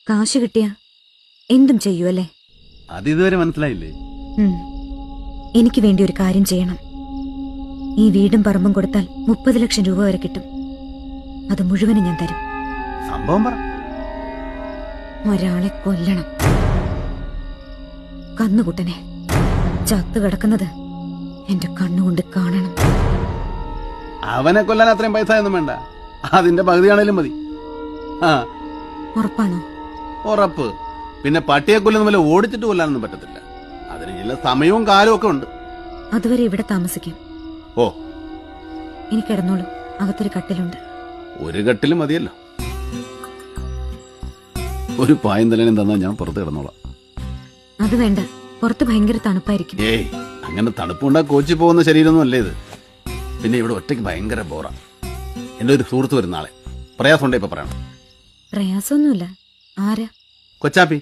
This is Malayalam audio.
കാശ് കിട്ടിയ എന്തും ചെയ്യുമല്ലേ? അതിതുവരെ മനസ്സിലായില്ലേ? എനിക്ക് വേണ്ടി ഒരു കാര്യം ചെയ്യണം. ഈ വീടും പറമ്പും കൊടുത്താൽ 30 ലക്ഷം രൂപ വരെ കിട്ടും. അത് മുഴുവനും ഞാൻ തരും. സംഭവം പറ. ഒരാളെ കൊല്ലണം. കന്നുകുട്ടനെ ചത്തു കിടക്കുന്നത് എന്റെ കണ്ണുകൊണ്ട് കാണണം. അവനെ കൊല്ലാൻ അത്രയും പൈസ ഒന്നും വേണ്ട. അതിന്റെ പകുതിയാണേലും മതി. ഉറപ്പാണോ? ഉറപ്പ്. പിന്നെ പട്ടിയെ കൊല്ലുന്ന പോലെ ഓടിച്ചിട്ട് കൊല്ലാനൊന്നും പറ്റത്തില്ല. അതിന് ചില സമയവും കാലവും ഒക്കെ ഉണ്ട്. അതുവരെ ഇവിടെ താമസിക്കാം. ഓ, ഇനി കിടന്നോളൂ. അകത്തൊരു കട്ടിലുണ്ട്. ഒരു കട്ടിലും മതിയല്ലോ. ഒരു പായം തലേനും തന്നാ ഞാൻ പുറത്ത് കിടന്നോളാം. അത് വേണ്ട, പുറത്ത് ഭയങ്കര തണുപ്പായിരിക്കും. ഏയ്, അങ്ങനെ തണുപ്പുണ്ടാ കോച്ചി പോകുന്ന ശരീരമൊന്നും അല്ലേ ഇത്. പിന്നെ ഇവിടെ ഒറ്റയ്ക്ക് ഭയങ്കര ബോറാ. എന്റെ ഒരു സുഹൃത്ത് വരുന്ന ആളെ പ്രയാസമുണ്ടേ ഇപ്പൊ പറയണം. പ്രയാസമൊന്നുമില്ല. ആരാ? കൊച്ചാപ്പി.